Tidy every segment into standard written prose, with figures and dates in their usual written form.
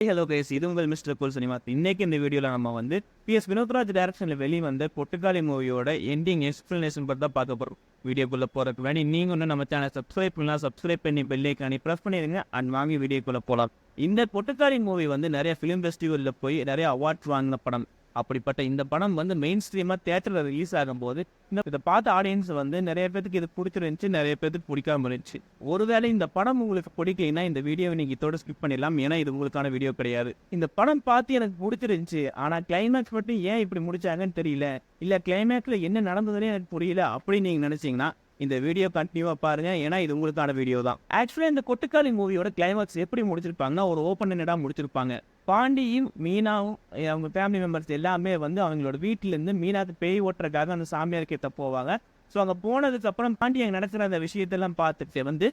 Hello guys, இது உங்கள் mister cool cinema. இன்னைக்கு இந்த வீடியோவில் நம்ம வந்து PS வினோத்ராஜ் டைரக்ஷனில் வெளிவந்த பொட்டுக்காளி மூவியோட எண்டிங் எக்ஸ்பிளனேஷன் பற்றி தான் பார்க்க போகிறோம். வீடியோக்குள்ளே போகிறதுக்கு வேண்டி நீங்கள் ஒன்று நம்ம சேனல் சப்ஸ்கிரைப் பண்ணலாம், சப்ஸ்கிரைப் பண்ணி பெல்லைக்கானி ப்ரெஸ் பண்ணிடுங்க அண்ட் வாங்கி வீடியோக்குள்ளே போகலாம். இந்த பொட்டுக்காளி மூவி வந்து நிறைய ஃபிலிம் ஃபெஸ்டிவலில் போய் நிறைய அவார்ட்ஸ் வாங்கின படம். அப்படிப்பட்ட இந்த படம் வந்து மெயின் ஸ்ட்ரீமாக தியேட்டரில் ரிலீஸ் ஆகும்போது இதை பார்த்த ஆடியன்ஸ் வந்து நிறைய பேருக்கு இது பிடிச்சிருந்துச்சு, நிறைய பேருக்கு பிடிக்காம இருந்துச்சு. ஒருவேளை இந்த படம் உங்களுக்கு பிடிக்கலைன்னா இந்த வீடியோவை நீங்கள் இதோட ஸ்கிப் பண்ணிடலாம், ஏன்னா இது உங்களுக்கான வீடியோ கிடையாது. இந்த படம் பார்த்து எனக்கு பிடிச்சிருந்துச்சு, ஆனால் கிளைமேக்ஸ் மட்டும் ஏன் இப்படி முடிச்சாங்கன்னு தெரியல, இல்லை கிளைமேக்ஸில் என்ன நடந்ததுன்னே எனக்கு புரியல அப்படின்னு நீங்கள் நினச்சிங்கன்னா இந்த வீடியோ கண்டினியூவாக பாருங்க, ஏன்னா இது உங்களுக்கான வீடியோ தான். ஆக்சுவலாக இந்த கொட்டுக்காளி மூவியோட கிளைமேக்ஸ் எப்படி முடிச்சிருப்பாங்கன்னா ஒரு ஓப்பன் எண்டடாக முடிச்சிருப்பாங்க. பாண்டியும் மீனாவும் அவங்க ஃபேமிலி மெம்பர்ஸ் எல்லாமே வந்து அவங்களோட வீட்டிலேருந்து மீனாவுக்கு பேய் ஓட்டுறதுக்காக அந்த சாமியார் கிட்ட போவாங்க. ஸோ அங்கே போனதுக்கு அப்புறம் பாண்டி அங்கே நடக்கிற அந்த விஷயத்தெல்லாம் பார்த்துட்டு வந்து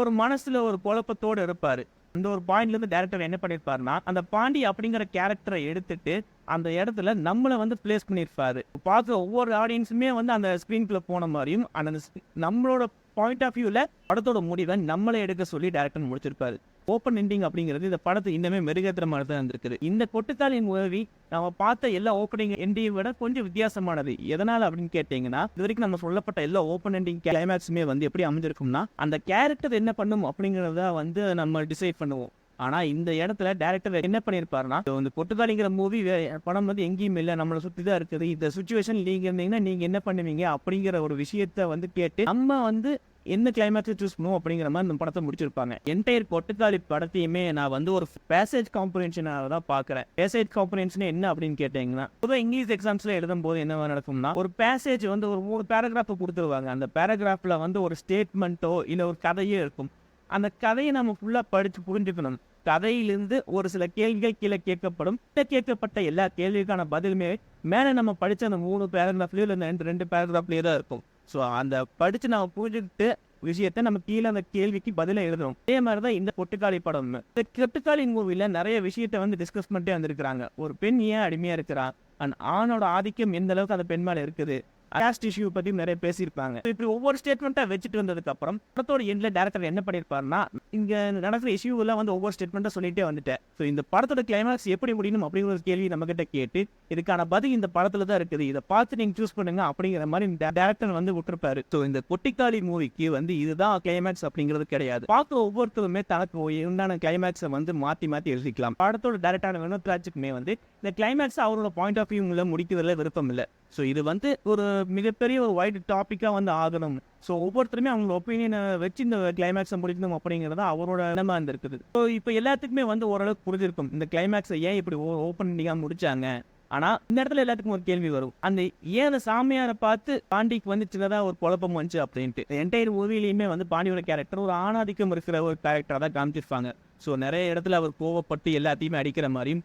ஒரு மனசில் ஒரு குழப்பத்தோடு இருப்பார். அந்த ஒரு பாயிண்ட்லேருந்து டேரக்டர் என்ன பண்ணியிருப்பாருன்னா அந்த பாண்டி அப்படிங்கிற கேரக்டரை எடுத்துட்டு அந்த இடத்துல நம்மளை வந்து பிளேஸ் பண்ணியிருப்பாரு. பார்க்குற ஒவ்வொரு ஆடியன்ஸுமே வந்து அந்த ஸ்க்ரீன்குள்ளே போன மாதிரியும் அந்த நம்மளோட பாயிண்ட் ஆஃப் வியூவில் படத்தோட முடிவை நம்மளை எடுக்க சொல்லி டேரக்டர் முடிச்சிருப்பாரு. ஓப்பன் எண்டிங் அப்படிங்கிறது இந்த படத்தை இன்னமே மெருகேற்ற மாதிரி தான் இருந்திருக்குது. இந்த கொட்டுக்காளி மூவி நம்ம பார்த்த எல்லா ஓப்பனிங் எண்டிங்கை விட கொஞ்சம் வித்தியாசமானது. எதனால் அப்படின்னு கேட்டிங்கன்னா, இது வரைக்கும் நம்ம சொல்லப்பட்ட எல்லா ஓப்பன் எண்டிங் கிளைமேக்ஸுமே வந்து எப்படி அமைஞ்சிருக்கும்னா அந்த கேரக்டர் என்ன பண்ணும் அப்படிங்கிறத வந்து நம்ம டிசைட் பண்ணுவோம். ஆனால் இந்த இடத்துல டேரக்டர் என்ன பண்ணியிருப்பாருன்னா, இந்த பொட்டுக்காளிங்கிற மூவி படம் வந்து எங்கேயும் இல்லை, நம்மளை சுற்றி தான் இருக்குது, இந்த சுச்சுவேஷன் நீங்கள் இருந்தீங்கன்னா நீங்கள் என்ன பண்ணுவீங்க அப்படிங்கிற ஒரு விஷயத்த வந்து கேட்டு நம்ம வந்து என்ன கிளைமேக்ஸை சூஸ் பண்ணுவோம் அப்படிங்கிற மாதிரி இந்த படத்தை முடிச்சிருப்பாங்க. என்டையர் பொட்டுக்காளி படத்தையுமே நான் வந்து ஒரு பேசேஜ் காம்பரேஷனாக தான் பார்க்குறேன். பேசேஜ் காம்பரேஷன் என்ன அப்படின்னு கேட்டிங்கன்னா, பொதுவாக இங்கிலீஷ் எக்ஸாம்ஸில் எழுதும் போது என்ன நடக்கும்னா ஒரு பேசேஜ் வந்து ஒரு 3 பேராகிராஃபை கொடுத்துருவாங்க. அந்த பேராகிராஃபில் வந்து ஒரு ஸ்டேட்மெண்ட்டோ இல்லை ஒரு கதையோ இருக்கும். அந்த கதையை நம்ம ஃபுல்லாக படித்து புரிஞ்சுக்கணும். கதையிலிருந்து ஒரு சில கேள்விகள் கீழே கேட்கப்படும். கேட்கப்பட்ட எல்லா கேள்விக்கான பதிலுமே மேலே நம்ம படித்த அந்த 3 பேராகிராஃப்லேயோ இல்லை 2 பேராகிராஃப்லேயே தான் இருக்கும். ஸோ அந்த படித்து நம்ம புரிஞ்சுக்கிட்டு விஷயத்தை நம்ம கீழே அந்த கேள்விக்கு பதிலாக எழுதணும். அதே மாதிரி தான் இந்த பொட்டுக்காளி படம். இந்த பொட்டுக்காளி மூவியில் நிறைய விஷயத்தை வந்து டிஸ்கஸ் பண்ணிட்டே வந்திருக்கிறாங்க. ஒரு பெண் ஏன் அடிமையாக இருக்கிறான், அண்ட் ஆணோட ஆதிக்கம் எந்த அளவுக்கு அந்த பெண் மேலே இருக்குது, காஸ்ட் இஷ்யூ பற்றி நிறைய பேசியிருப்பாங்க. இப்படி ஒவ்வொரு ஸ்டேட்மெண்ட்டாக வச்சுட்டு வந்ததுக்கு அப்புறம் படத்தோட எண்டில் டேரக்டர் என்ன பண்ணியிருப்பாருன்னா இங்கே நடக்கிற இஷ்யூவெல்லாம் வந்து ஒவ்வொரு ஸ்டேட்மெண்ட்டாக சொல்லிட்டே வந்துட்டேன். ஸோ இந்த படத்தோட கிளைமேக்ஸ் எப்படி முடியணும் அப்படிங்கிற ஒரு கேள்வி நம்ம கிட்ட கேட்டு இதுக்கான பதில் இந்த படத்துல தான் இருக்குது, இதை பார்த்து நீங்கள் சூஸ் பண்ணுங்க அப்படிங்கிற மாதிரி டேரக்டர் வந்து விட்டுருப்பாரு. ஸோ இந்த பொட்டிக்காளி மூவிக்கு வந்து இதுதான் கிளைமேக்ஸ் அப்படிங்கிறது கிடையாது. பார்க்க ஒவ்வொருத்தருமே தனக்கு உண்டான கிளைமேக்ஸை வந்து மாற்றி மாற்றி எழுதிக்கலாம். படத்தோட டேரக்டரான வினோத்ராஜுக்குமே வந்து இந்த கிளைமேக்ஸ் அவரோட பாயிண்ட் ஆஃப் வியூவில் முடிக்கிறதுல விருப்பம் இல்லை. ஸோ இது வந்து ஒரு மிகப்பெரிய ஒரு வைட் டாப்பிக்காக வந்து ஆகணும். ஸோ ஒவ்வொருத்தருமே அவங்களோட ஒப்பீனியனை வச்சு இந்த கிளைமேக்ஸை முடிக்கணும் அப்படிங்கிறது அவரோட இடமா இருந்திருக்குது. ஸோ இப்போ எல்லாத்துக்குமே வந்து ஓரளவுக்கு புரிஞ்சிருக்கும் இந்த கிளைமேக்ஸை ஏன் இப்படி ஓப்பன் பண்ணிக்காம முடிச்சாங்க. ஆனால் இந்த இடத்துல எல்லாத்துக்கும் ஒரு கேள்வி வரும், அந்த ஏன் அந்த சாமியாரை பார்த்து பாண்டிக்கு வந்து சின்னதாக ஒரு குழப்பம் வந்துச்சு அப்படின்ட்டு. என்டையர் மூவிலையுமே வந்து பாண்டியோட கேரக்டர் ஒரு ஆணாதிக்கம் இருக்கிற ஒரு கேரக்டராக தான் காமிச்சிருப்பாங்க. ஸோ நிறைய இடத்துல அவர் கோவப்பட்டு எல்லாத்தையுமே அடிக்கிற மாதிரியும்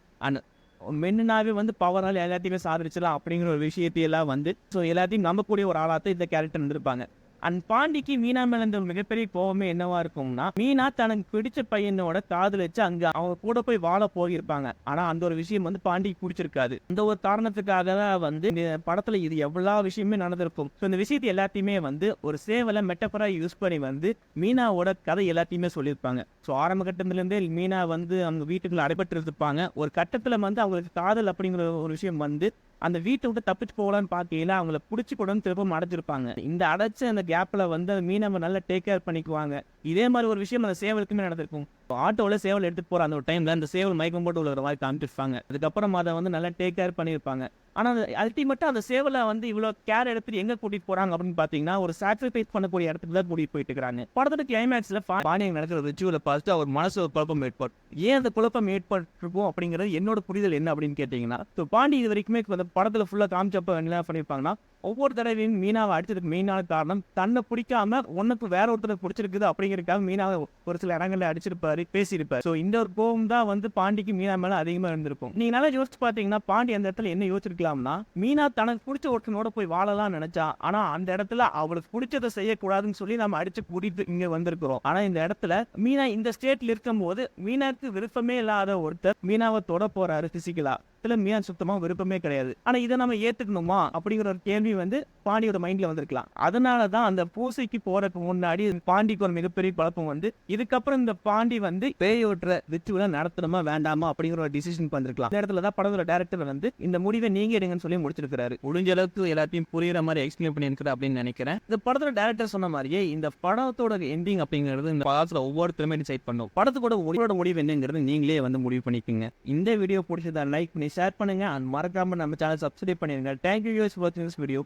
மென்னாவே வந்து பவரால் எல்லாத்தையுமே சாதிச்சிடலாம் அப்படிங்கிற ஒரு விஷயத்தையெல்லாம் வந்து ஸோ எல்லாத்தையும் நம்பக்கூடிய ஒரு ஆளாக இந்த கேரக்டர் இருந்திருப்பாங்க. அண்ட் பாண்டிக்கு மீனா மேல இருந்த ஒரு மிகப்பெரிய கோவமே என்னவா இருக்கும்னா, மீனா தனக்கு பிடிச்ச பையனோட காதலிச்சு அங்க அவங்க கூட போய் வாழ போயிருப்பாங்க. ஆனா அந்த ஒரு விஷயம் வந்து பாண்டிக்கு பிடிச்சிருக்காது. இந்த ஒரு காரணத்துக்காக தான் வந்து இந்த படத்துல இது எவ்வளவு விஷயமே நடந்திருக்கும். ஸோ இந்த விஷயத்தை எல்லாத்தையுமே வந்து ஒரு சேவலை மெட்டபரா யூஸ் பண்ணி வந்து மீனாவோட கதை எல்லாத்தையுமே சொல்லியிருப்பாங்க. ஸோ ஆரம்ப கட்டத்திலேருந்தே மீனா வந்து அவங்க வீட்டுக்குள்ள அடைபட்டு இருப்பாங்க. ஒரு கட்டத்துல வந்து அவங்களுக்கு காதல் அப்படிங்கிற ஒரு விஷயம் வந்து அந்த வீட்டை விட்டு தப்பிச்சு போகலான்னு பார்க்கையில அவங்கள பிடிச்சி கூட திரும்ப அடைச்சிருப்பாங்க. இந்த அடைச்ச அந்த கேப்ல வந்து அந்த மீனவை நல்லா டேக் கேர் பண்ணிக்குவாங்க. இதே மாதிரி ஒரு விஷயம் அந்த சேவலுக்குமே நடந்திருக்கும். ஆட்டோவில் சேவல் எடுத்துட்டு போற அந்த ஒரு டைம்ல அந்த சேவல் மயக்கம் போட்டு உள்ள மாதிரி காமிச்சிருப்பாங்க. அதுக்கப்புறம் அதை வந்து நல்லா டேக் கேர் பண்ணியிருப்பாங்க. ஆனால் அந்த அல்டிமேட்டாக அந்த சேவலை வந்து இவ்வளோ கேர் எடுத்துட்டு எங்கே கூட்டிட்டு போறாங்க அப்படின்னு பார்த்தீங்கன்னா ஒரு சாக்ரிஃபைஸ் பண்ணக்கூடிய இடத்துக்கு தான் கூட்டிட்டு போயிட்டு இருக்காங்க. படத்தோட கிளைமேக்ஸ்ல பாண்டியன் நடக்கிற ரிச்சுவலை பார்த்துட்டு அவர் மனசு ஒரு குழப்பம் ஏற்படும். ஏன் அந்த குழப்பம் ஏற்பட்டிருக்கும் அப்படிங்கிறது என்னோட புரிதல் என்ன அப்படின்னு கேட்டீங்கன்னா, பாண்டி இது வரைக்குமே படத்துல ஃபுல்லா காமிச்சப்ப என்ன பண்ணியிருப்பாங்கன்னா ஒவ்வொரு தடவையும் மீனாவை அடிச்சதுக்கு மெயினான காரணம் தன்னை பிடிக்காம உனக்கு வேற ஒருத்தரை பிடிச்சிருக்குது அப்படிங்கிறதுக்காக மீனாவை ஒரு சில இடங்கள்ல அடிச்சிருப்பாரு, பேசியிருப்பாரு. ஸோ இந்த ஒரு கோபம் தான் வந்து பாண்டிக்கு மீனா மேல அதிகமா இருந்திருக்கும். நீங்க நல்லா யோசிச்சு பாத்தீங்கன்னா பாண்டி அந்த இடத்துல என்ன யோசிச்சிருக்கலாம்னா, மீனா தனக்கு பிடிச்ச ஒருத்தனோட போய் வாழலாம் நினைச்சா, ஆனா அந்த இடத்துல அவளுக்கு பிடிச்சதை செய்யக்கூடாதுன்னு சொல்லி நம்ம அடிச்சு கூட்டிட்டு இங்க வந்திருக்கிறோம். ஆனா இந்த இடத்துல மீனா இந்த ஸ்டேட்ல இருக்கும் போது மீனாக்கு விருப்பமே இல்லாத ஒருத்தர் மீனாவை தொட போறாரு பிசிக்கலா. விஷயத்துல மியான் சுத்தமா விருப்பமே கிடையாது. ஆனா இதை நம்ம ஏத்துக்கணுமா அப்படிங்கிற ஒரு கேள்வி வந்து பாண்டியோட மைண்ட்ல வந்திருக்கலாம். அதனாலதான் அந்த பூசைக்கு போறதுக்கு முன்னாடி பாண்டிக்கு ஒரு மிகப்பெரிய குழப்பம் வந்து இதுக்கப்புறம் இந்த பாண்டி வந்து பேயோட்டுற ரிச்சுவலை நடத்தணுமா வேண்டாமா அப்படிங்கிற ஒரு டிசிஷன் வந்திருக்கலாம். இந்த இடத்துல தான் படத்தோட டைரக்டர் வந்து இந்த முடிவை நீங்க எடுங்கன்னு சொல்லி முடிச்சிருக்காரு. முடிஞ்ச அளவுக்கு எல்லாத்தையும் புரியுற மாதிரி எக்ஸ்பிளைன் பண்ணியிருக்காரு அப்படின்னு நினைக்கிறேன். இந்த படத்தோட டைரக்டர் சொன்ன மாதிரியே இந்த படத்தோட எண்டிங் அப்படிங்கிறது இந்த படத்துல ஒவ்வொருத்தருமே டிசைட் பண்ணும். படத்தோட முடிவு என்னங்கிறது நீங்களே வந்து முடிவு பண்ணிக்கோங்க. இந்த வீடியோ பிடிச்சதா லைக் பண்ணி ஷேர் பண்ணுங்க. மறக்காம நம்ம சேனல் சப்ஸ்கிரைப் பண்ணிருங்க. தேங்க்யூ ஃபார் வாட்சிங் திஸ் வீடியோ.